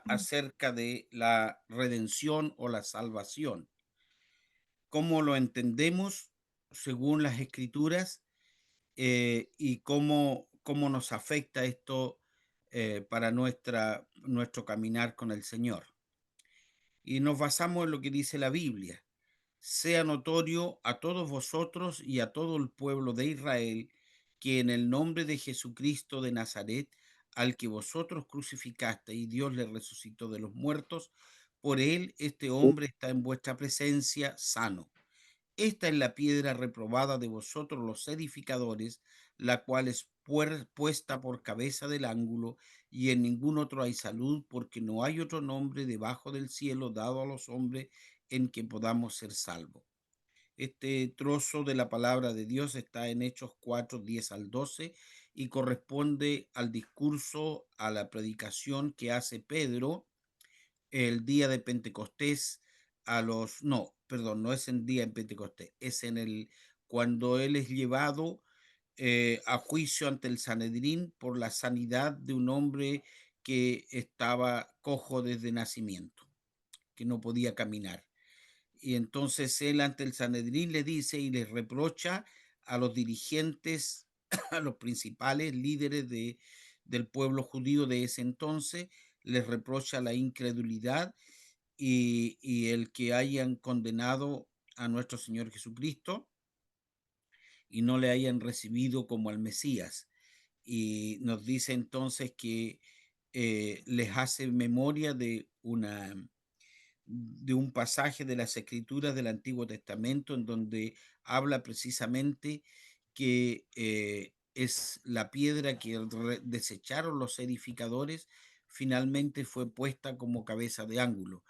acerca de la redención o la salvación. ¿Cómo lo entendemos según las Escrituras y cómo nos afecta esto para nuestro caminar con el Señor? Y nos basamos en lo que dice la Biblia. Sea notorio a todos vosotros y a todo el pueblo de Israel que en el nombre de Jesucristo de Nazaret, al que vosotros crucificaste y Dios le resucitó de los muertos, por él este hombre está en vuestra presencia sano. Esta es la piedra reprobada de vosotros los edificadores, la cual es puesta por cabeza del ángulo, y en ningún otro hay salud, porque no hay otro nombre debajo del cielo dado a los hombres en que podamos ser salvos. Este trozo de la palabra de Dios está en Hechos 4, 10 al 12 y corresponde al discurso, a la predicación que hace Pedro el día de Pentecostés no, perdón, no es el día en Pentecostés, es cuando él es llevado a juicio ante el Sanedrín por la sanidad de un hombre que estaba cojo desde nacimiento, que no podía caminar. Y entonces él ante el Sanedrín le dice y les reprocha a los dirigentes, a los principales líderes del pueblo judío de ese entonces, les reprocha la incredulidad y el que hayan condenado a nuestro Señor Jesucristo y no le hayan recibido como al Mesías. Y nos dice entonces que les hace memoria de un pasaje de las Escrituras del Antiguo Testamento en donde habla precisamente que es la piedra que desecharon los edificadores, finalmente fue puesta como cabeza de ángulo.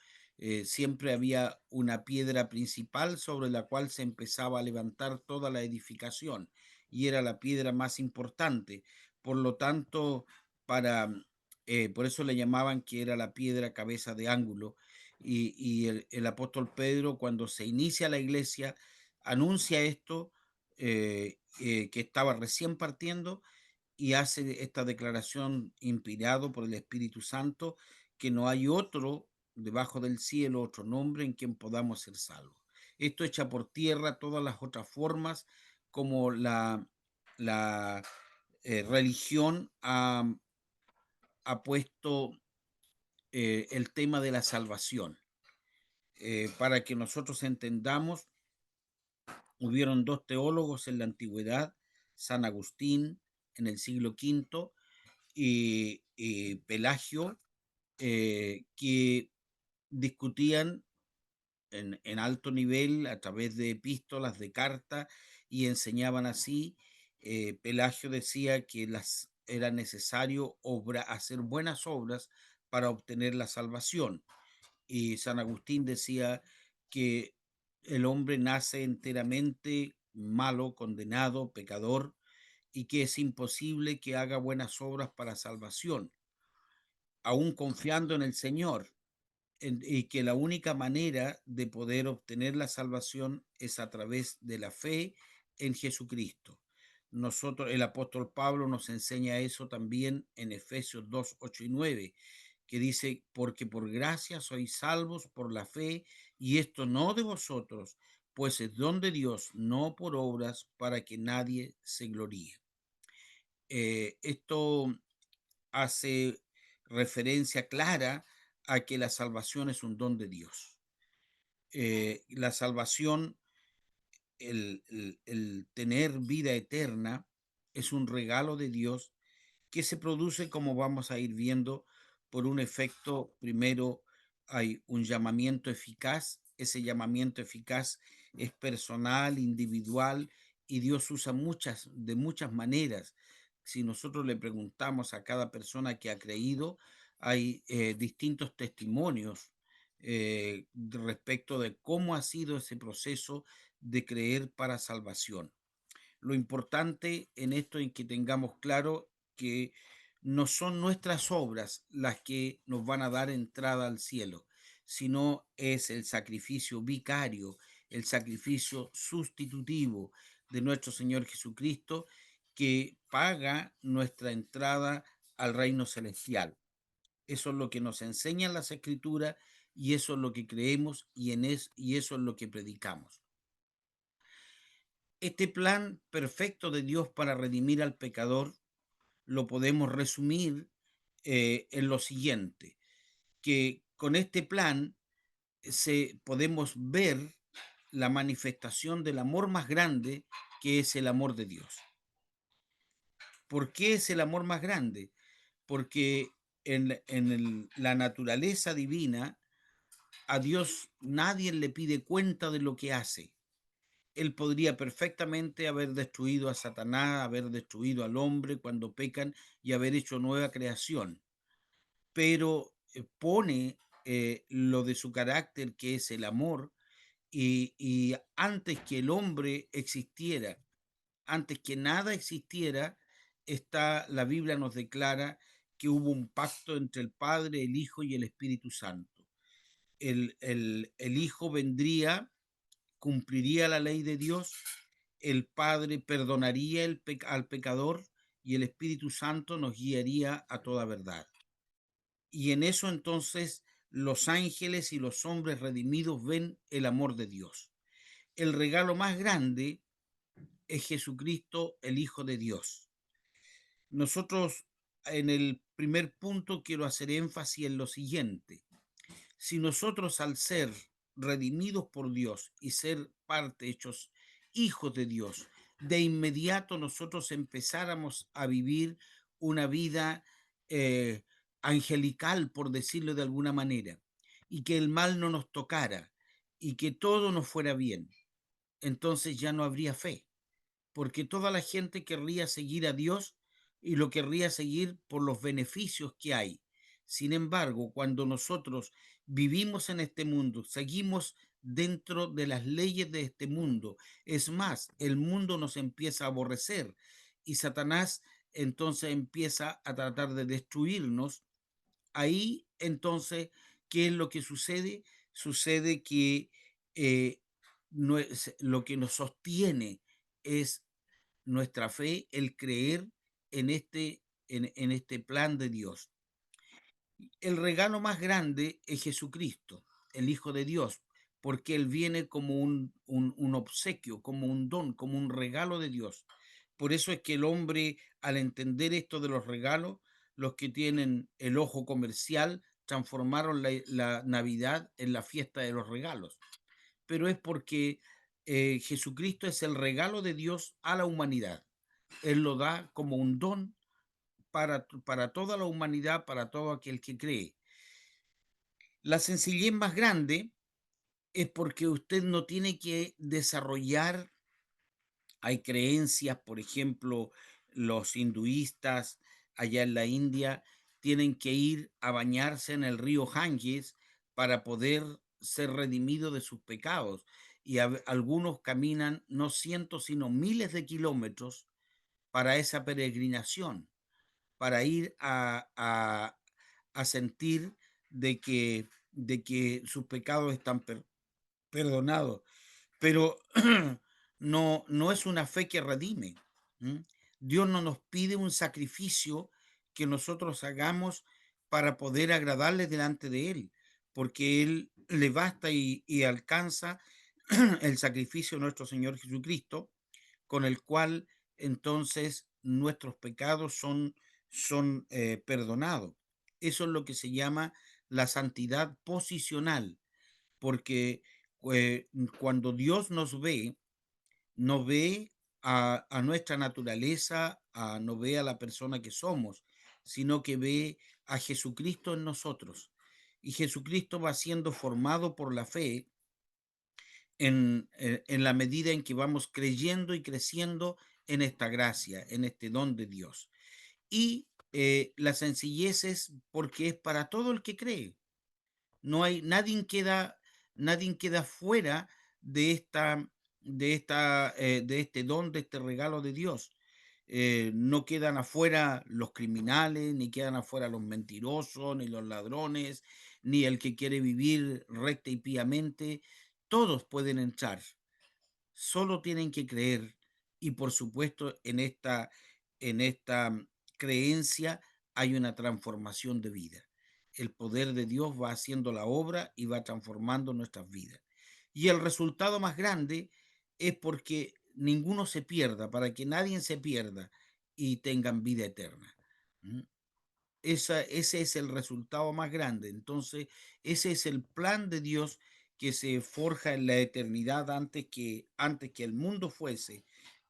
Siempre había una piedra principal sobre la cual se empezaba a levantar toda la edificación y era la piedra más importante. Por lo tanto, por eso le llamaban que era la piedra cabeza de ángulo y el apóstol Pedro, cuando se inicia la iglesia, anuncia esto, que estaba recién partiendo, y hace esta declaración inspirado por el Espíritu Santo, que no hay otro debajo del cielo, otro nombre en quien podamos ser salvos. Esto echa por tierra todas las otras formas como la religión ha puesto el tema de la salvación. Para que nosotros entendamos, hubieron dos teólogos en la antigüedad, San Agustín en el siglo V y Pelagio, que discutían en alto nivel a través de epístolas, de cartas, y enseñaban así. Pelagio decía que era necesario hacer buenas obras para obtener la salvación. Y San Agustín decía que el hombre nace enteramente malo, condenado, pecador, y que es imposible que haga buenas obras para salvación, aún confiando en el Señor, y que la única manera de poder obtener la salvación es a través de la fe en Jesucristo. El apóstol Pablo nos enseña eso también en Efesios 2, 8 y 9, que dice, porque por gracia sois salvos por la fe, y esto no de vosotros, pues es don de Dios, no por obras, para que nadie se gloríe. Esto hace referencia clara a que la salvación es un don de Dios. La salvación, el tener vida eterna, es un regalo de Dios que se produce, como vamos a ir viendo, por un efecto. Primero hay un llamamiento eficaz, ese llamamiento eficaz es personal, individual, y Dios usa de muchas maneras. Si nosotros le preguntamos a cada persona que ha creído, hay distintos testimonios respecto de cómo ha sido ese proceso de creer para salvación. Lo importante en esto es que tengamos claro que no son nuestras obras las que nos van a dar entrada al cielo, sino es el sacrificio vicario, el sacrificio sustitutivo de nuestro Señor Jesucristo, que paga nuestra entrada al reino celestial. Eso es lo que nos enseñan las Escrituras y eso es lo que creemos y eso es lo que predicamos. Este plan perfecto de Dios para redimir al pecador lo podemos resumir en lo siguiente, que con este plan podemos ver la manifestación del amor más grande, que es el amor de Dios. ¿Por qué es el amor más grande? Porque la naturaleza divina, a Dios nadie le pide cuenta de lo que hace. Él podría perfectamente haber destruido a Satanás, haber destruido al hombre cuando pecan y haber hecho nueva creación, pero pone lo de su carácter, que es el amor, y antes que el hombre existiera, antes que nada existiera, la Biblia nos declara que hubo un pacto entre el Padre, el Hijo y el Espíritu Santo. El Hijo vendría, cumpliría la ley de Dios, el Padre perdonaría al pecador y el Espíritu Santo nos guiaría a toda verdad. Y en eso entonces los ángeles y los hombres redimidos ven el amor de Dios. El regalo más grande es Jesucristo, el Hijo de Dios. Nosotros en el primer punto quiero hacer énfasis en lo siguiente. Si nosotros al ser redimidos por Dios y ser parte, hechos hijos de Dios, de inmediato nosotros empezáramos a vivir una vida eh, angelical, por decirlo de alguna manera, y que el mal no nos tocara y que todo nos fuera bien, entonces ya no habría fe, porque toda la gente querría seguir a Dios y lo querría seguir por los beneficios que hay. Sin embargo, cuando nosotros vivimos en este mundo, seguimos dentro de las leyes de este mundo, es más, el mundo nos empieza a aborrecer y Satanás entonces empieza a tratar de destruirnos. Ahí entonces, ¿qué es lo que sucede? Sucede que eh, lo que nos sostiene es nuestra fe, el creer en este plan de Dios. El regalo más grande es Jesucristo, el Hijo de Dios, porque Él viene como un obsequio, como un don, como un regalo de Dios. Por eso es que el hombre, al entender esto de los regalos, los que tienen el ojo comercial, transformaron la Navidad en la fiesta de los regalos. Pero es porque Jesucristo es el regalo de Dios a la humanidad. Él lo da como un don para toda la humanidad, para todo aquel que cree. La sencillez más grande es porque usted no tiene que desarrollar, hay creencias, por ejemplo, los hinduistas allá en la India tienen que ir a bañarse en el río Ganges para poder ser redimidos de sus pecados. Y algunos caminan no cientos, sino miles de kilómetros para esa peregrinación, para ir a sentir de que sus pecados están perdonados. Pero no es una fe que redime. ¿M? Dios no nos pide un sacrificio que nosotros hagamos para poder agradarle delante de Él, porque Él le basta y alcanza el sacrificio de nuestro Señor Jesucristo, con el cual entonces nuestros pecados son perdonados. Eso es lo que se llama la santidad posicional, porque cuando Dios nos ve, no ve a nuestra naturaleza, no ve a la persona que somos, sino que ve a Jesucristo en nosotros. Y Jesucristo va siendo formado por la fe en la medida en que vamos creyendo y creciendo en esta gracia, en este don de Dios. Y la sencillez es porque es para todo el que cree. No hay, nadie queda fuera de de este don, de este regalo de Dios. No quedan afuera los criminales, ni quedan afuera los mentirosos, ni los ladrones, ni el que quiere vivir recta y piamente. Todos pueden entrar, solo tienen que creer y por supuesto en esta creencia hay una transformación de vida. el poder de Dios va haciendo la obra y va transformando nuestras vidas. Y el resultado más grande es porque ninguno se pierda, para que nadie se pierda y tengan vida eterna. ¿Mm? Ese es el resultado más grande. Entonces, ese es el plan de Dios que se forja en la eternidad antes que el mundo fuese,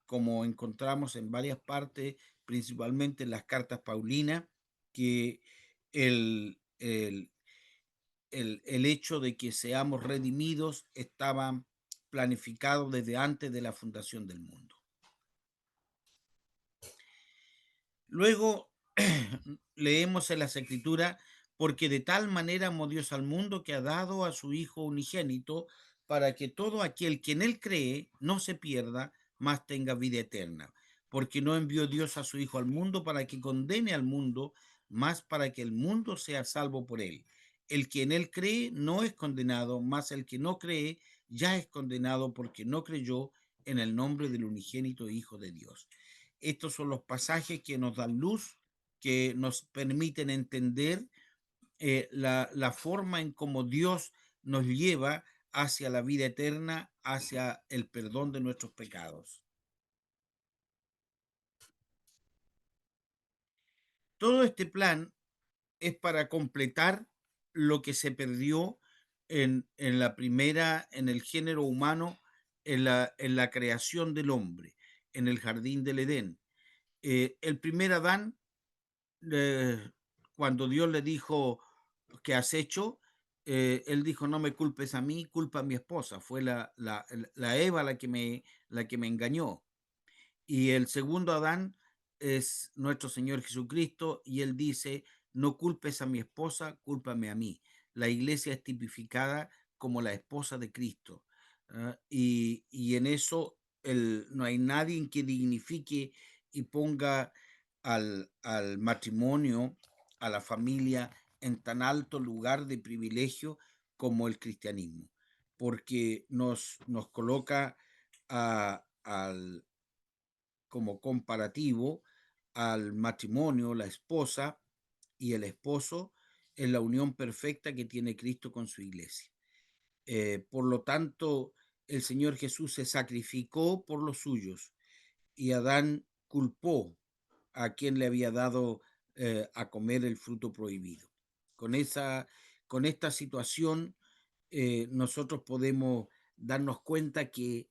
como encontramos en varias partes, principalmente en las cartas paulinas, que el hecho de que seamos redimidos estaba planificado desde antes de la fundación del mundo. Luego leemos en las Escrituras, porque de tal manera amó Dios al mundo que ha dado a su Hijo unigénito, para que todo aquel que en él cree no se pierda, mas tenga vida eterna. Porque no envió Dios a su Hijo al mundo para que condene al mundo, mas para que el mundo sea salvo por él. El que en él cree no es condenado, mas el que no cree ya es condenado porque no creyó en el nombre del unigénito Hijo de Dios. Estos son los pasajes que nos dan luz, que nos permiten entender la forma en cómo Dios nos lleva hacia la vida eterna, hacia el perdón de nuestros pecados. Todo este plan es para completar lo que se perdió en la primera, en el género humano, en la creación del hombre, en el jardín del Edén. El primer Adán, eh, cuando Dios le dijo, ¿qué has hecho? Él dijo, no me culpes a mí, culpa a mi esposa. Fue la Eva la que me engañó. Y el segundo Adán es nuestro Señor Jesucristo y él dice, no culpes a mi esposa, cúlpame a mí. La iglesia es tipificada como la esposa de Cristo. Y en eso no hay nadie que dignifique y ponga al matrimonio, a la familia, en tan alto lugar de privilegio como el cristianismo, porque nos coloca al como comparativo al matrimonio, la esposa y el esposo en la unión perfecta que tiene Cristo con su iglesia. Por lo tanto, el Señor Jesús se sacrificó por los suyos y Adán culpó a quien le había dado a comer el fruto prohibido. Con, esa, con esta situación, nosotros podemos darnos cuenta que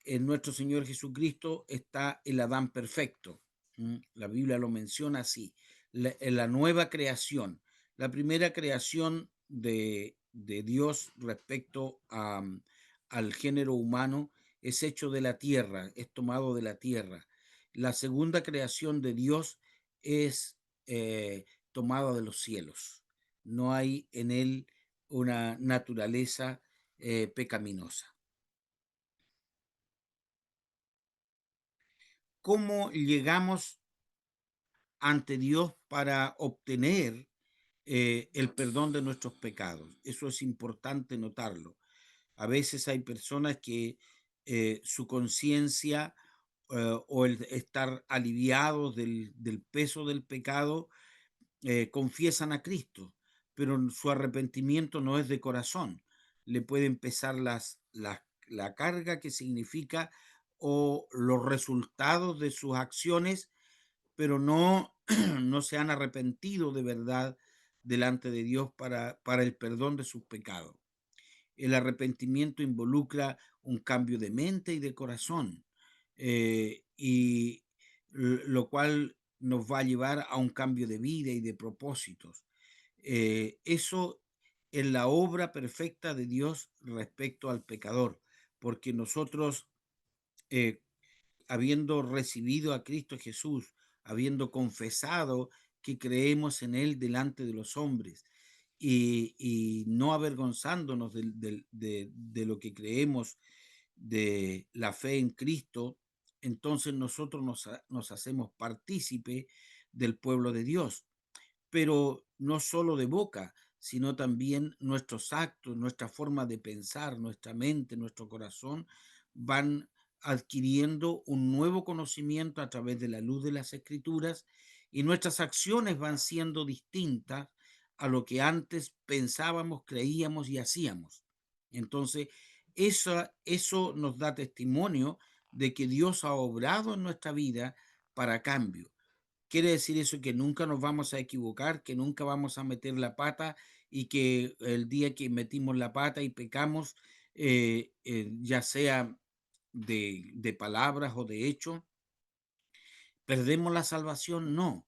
en nuestro Señor Jesucristo está el Adán perfecto. La Biblia lo menciona así, en la nueva creación, la primera creación de Dios respecto al género humano es hecho de la tierra, es tomado de la tierra. La segunda creación de Dios es tomada de los cielos. No hay en él una naturaleza pecaminosa. ¿Cómo llegamos ante Dios para obtener el perdón de nuestros pecados? Eso es importante notarlo. A veces hay personas que su conciencia o el estar aliviados del peso del pecado confiesan a Cristo, pero su arrepentimiento no es de corazón. Le puede empezar la carga que significa o los resultados de sus acciones, pero no, no se han arrepentido de verdad delante de Dios para el perdón de sus pecados. El arrepentimiento involucra un cambio de mente y de corazón, y lo cual nos va a llevar a un cambio de vida y de propósitos. Eso es la obra perfecta de Dios respecto al pecador, porque nosotros, eh, habiendo recibido a Cristo Jesús, habiendo confesado que creemos en Él delante de los hombres y no avergonzándonos de lo que creemos, de la fe en Cristo, entonces nosotros nos hacemos partícipe del pueblo de Dios, pero no solo de boca, sino también nuestros actos, nuestra forma de pensar, nuestra mente, nuestro corazón van adquiriendo un nuevo conocimiento a través de la luz de las escrituras y nuestras acciones van siendo distintas a lo que antes pensábamos, creíamos y hacíamos. Entonces, eso nos da testimonio de que Dios ha obrado en nuestra vida para cambio. Quiere decir eso que nunca nos vamos a equivocar, que nunca vamos a meter la pata y que el día que metimos la pata y pecamos, ya sea de palabras o de hecho, perdemos la salvación. No,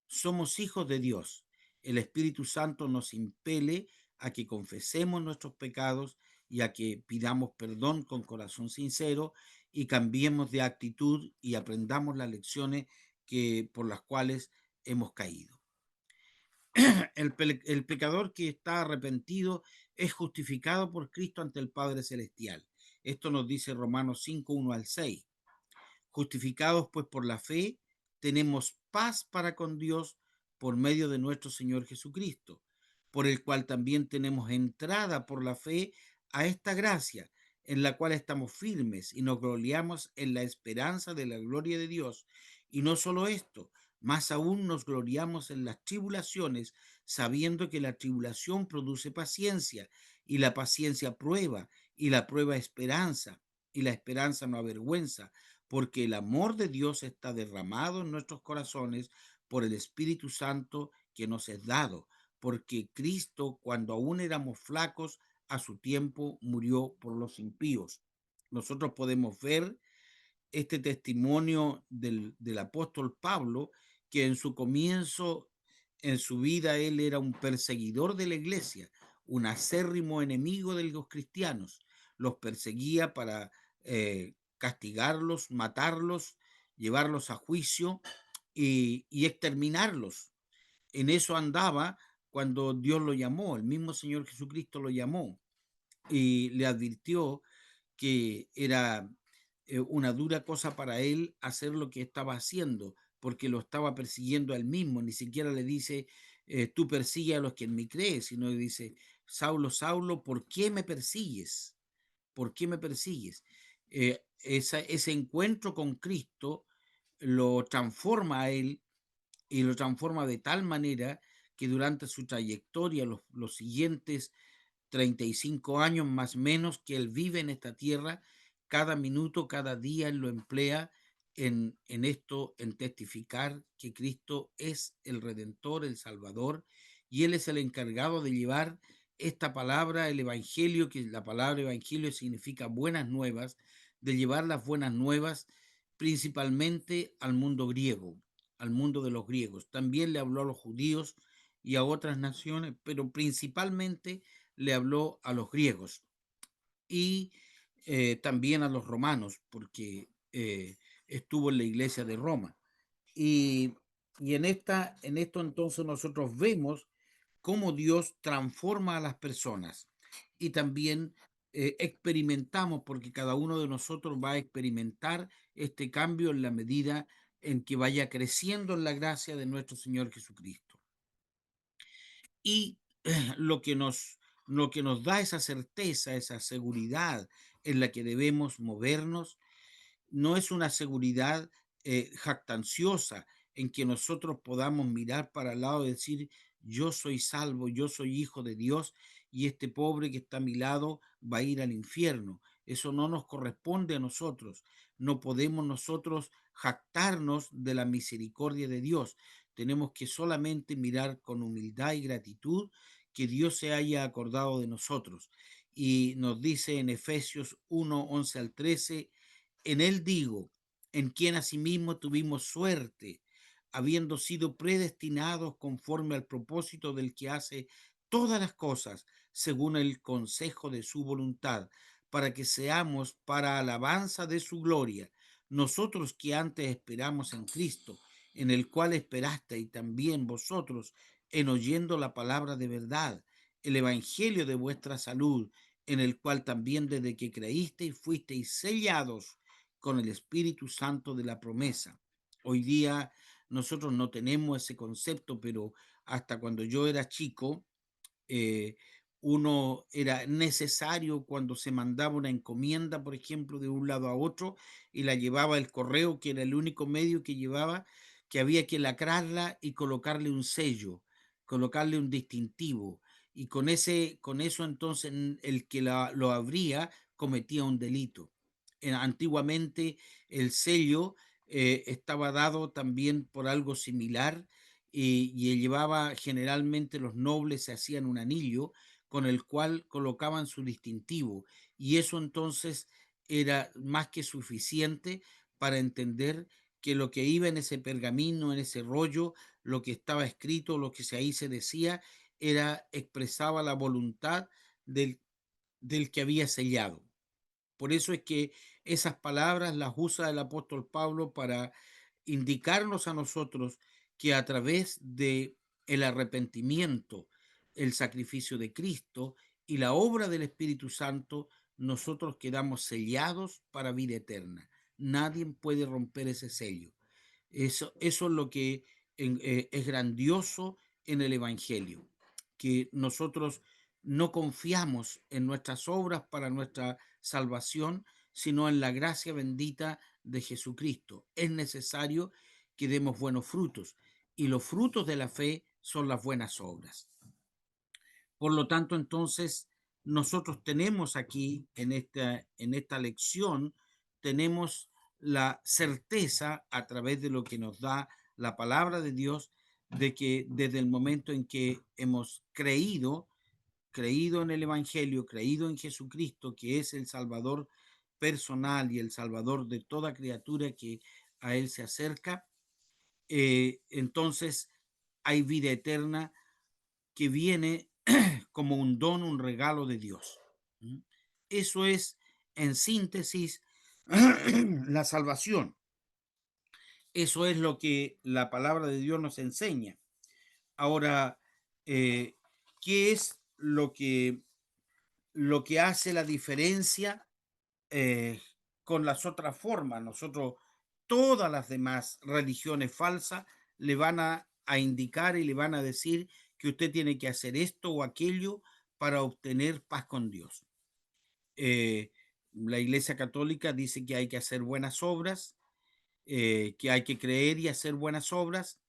somos hijos de Dios. El Espíritu Santo nos impele a que confesemos nuestros pecados y a que pidamos perdón con corazón sincero y cambiemos de actitud y aprendamos las lecciones por las cuales hemos caído. El pecador que está arrepentido es justificado por Cristo ante el Padre Celestial. Esto nos dice Romanos 5, 1 al 6. Justificados pues por la fe, tenemos paz para con Dios por medio de nuestro Señor Jesucristo, por el cual también tenemos entrada por la fe a esta gracia, en la cual estamos firmes y nos gloriamos en la esperanza de la gloria de Dios. Y no solo esto, más aún nos gloriamos en las tribulaciones, sabiendo que la tribulación produce paciencia, y la paciencia prueba, y la prueba esperanza, y la esperanza no avergüenza, porque el amor de Dios está derramado en nuestros corazones por el Espíritu Santo que nos es dado, porque Cristo, cuando aún éramos flacos, a su tiempo murió por los impíos. Nosotros podemos ver este testimonio del apóstol Pablo, que en su comienzo, en su vida, él era un perseguidor de la iglesia, un acérrimo enemigo de los cristianos. Los perseguía para castigarlos, matarlos, llevarlos a juicio y exterminarlos. En eso andaba cuando Dios lo llamó, el mismo Señor Jesucristo lo llamó y le advirtió que era una dura cosa para él hacer lo que estaba haciendo, porque lo estaba persiguiendo a él mismo. Ni siquiera le dice, tú persigue a los que en mí crees, sino le dice, Saulo, Saulo, ¿por qué me persigues? ¿Por qué me persigues? Ese encuentro con Cristo lo transforma a él y lo transforma de tal manera que durante su trayectoria, los siguientes 35 años más o menos que él vive en esta tierra, cada minuto, cada día él lo emplea en esto, en testificar que Cristo es el Redentor, el Salvador, y él es el encargado de llevar esta palabra, el Evangelio, que la palabra Evangelio significa buenas nuevas, de llevar las buenas nuevas principalmente al mundo griego, al mundo de los griegos. También le habló a los judíos y a otras naciones, pero principalmente le habló a los griegos y también a los romanos, porque estuvo en la iglesia de Roma. Y, y en esto entonces nosotros vemos cómo Dios transforma a las personas y también experimentamos, porque cada uno de nosotros va a experimentar este cambio en la medida en que vaya creciendo en la gracia de nuestro Señor Jesucristo. Y lo que nos da esa certeza, esa seguridad en la que debemos movernos, no es una seguridad jactanciosa en que nosotros podamos mirar para el lado y decir, yo soy salvo, yo soy hijo de Dios y este pobre que está a mi lado va a ir al infierno. Eso no nos corresponde a nosotros. No podemos nosotros jactarnos de la misericordia de Dios. Tenemos que solamente mirar con humildad y gratitud que Dios se haya acordado de nosotros. Y nos dice en Efesios 1, 11 al 13, en él digo, en quien asimismo tuvimos suerte, habiendo sido predestinados conforme al propósito del que hace todas las cosas según el consejo de su voluntad, para que seamos para alabanza de su gloria, nosotros que antes esperamos en Cristo, en el cual esperasteis también vosotros en oyendo la palabra de verdad, el evangelio de vuestra salud, en el cual también desde que creísteis fuisteis sellados con el Espíritu Santo de la promesa. Hoy día nosotros no tenemos ese concepto, pero hasta cuando yo era chico, eh, uno era necesario cuando se mandaba una encomienda, por ejemplo, de un lado a otro y la llevaba el correo, que era el único medio que llevaba, que había que lacrarla y colocarle un sello. colocarle un distintivo. Y con eso entonces el que lo abría cometía un delito. Antiguamente el sello estaba dado también por algo similar y llevaba generalmente los nobles se hacían un anillo con el cual colocaban su distintivo y eso entonces era más que suficiente para entender que lo que iba en ese pergamino, en ese rollo, lo que estaba escrito, lo que ahí se decía, expresaba la voluntad del, del que había sellado. Por eso es que esas palabras las usa el apóstol Pablo para indicarnos a nosotros que a través de el arrepentimiento, el sacrificio de Cristo y la obra del Espíritu Santo, nosotros quedamos sellados para vida eterna. Nadie puede romper ese sello. Eso es lo que es grandioso en el Evangelio, que nosotros no confiamos en nuestras obras para nuestra salvación, sino en la gracia bendita de Jesucristo. Es necesario que demos buenos frutos y los frutos de la fe son las buenas obras. Por lo tanto, entonces, nosotros tenemos aquí en esta lección, tenemos la certeza a través de lo que nos da la palabra de Dios, de que desde el momento en que hemos creído en el Evangelio, creído en Jesucristo, que es el Salvador personal y el Salvador de toda criatura que a Él se acerca, entonces hay vida eterna que viene como un don, un regalo de Dios. Eso es, en síntesis, la salvación. Eso es lo que la palabra de Dios nos enseña. Ahora, eh, ¿qué es lo que hace la diferencia eh, con las otras formas? Nosotros, todas las demás religiones falsas le van a indicar y le van a decir que usted tiene que hacer esto o aquello para obtener paz con Dios. La Iglesia Católica dice que hay que hacer buenas obras, que hay que creer y hacer buenas obras,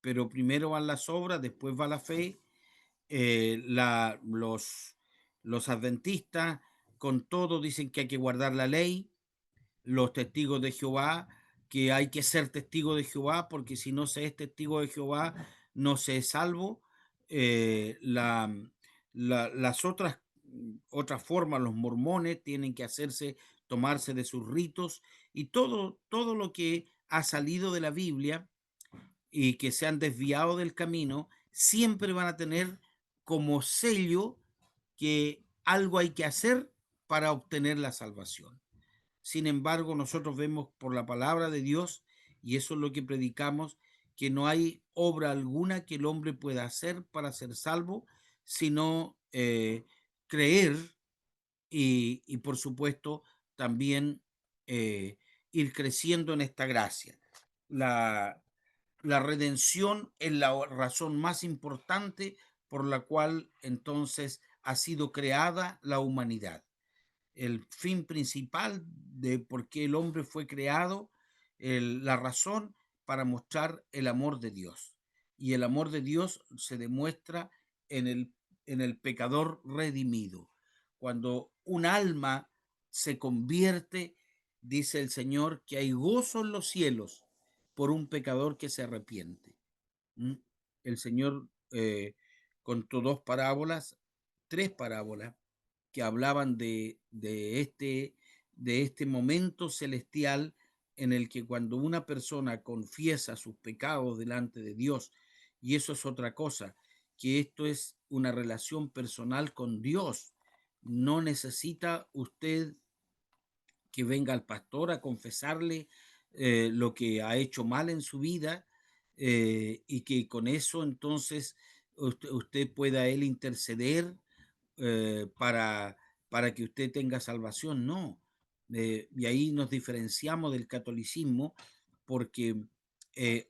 pero primero van las obras, después va la fe. Eh, la, los, los adventistas con todo dicen que hay que guardar la ley, los testigos de Jehová, que hay que ser testigo de Jehová, porque si no se es testigo de Jehová, no se es salvo. Eh, la, las otras formas, los mormones tienen que tomarse de sus ritos y todo lo que ha salido de la Biblia y que se han desviado del camino, siempre van a tener como sello que algo hay que hacer para obtener la salvación. Sin embargo, nosotros vemos por la palabra de Dios, y eso es lo que predicamos, que no hay obra alguna que el hombre pueda hacer para ser salvo, sino creer y, por supuesto, también ir creciendo en esta gracia. La, la redención es la razón más importante por la cual entonces ha sido creada la humanidad. El fin principal de por qué el hombre fue creado, la razón para mostrar el amor de Dios. Y el amor de Dios se demuestra en en el pecador redimido. Cuando un alma se convierte, dice el Señor, que hay gozo en los cielos por un pecador que se arrepiente. ¿Mm? El Señor contó dos parábolas, tres parábolas que hablaban de este momento celestial en el que cuando una persona confiesa sus pecados delante de Dios, y eso es otra cosa, que esto es una relación personal con Dios, no necesita usted que venga al pastor a confesarle lo que ha hecho mal en su vida y que con eso entonces usted pueda él interceder eh, para, para que usted tenga salvación, no. Y ahí nos diferenciamos del catolicismo porque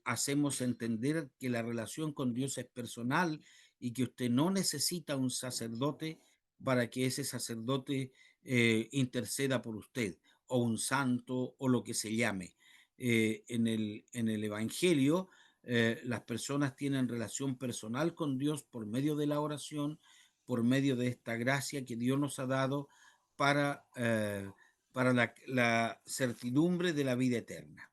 hacemos entender que la relación con Dios es personal y que usted no necesita un sacerdote para que ese sacerdote interceda por usted, o un santo, o lo que se llame. En el Evangelio, Las personas tienen relación personal con Dios por medio de la oración, por medio de esta gracia que Dios nos ha dado para, para la certidumbre de la vida eterna.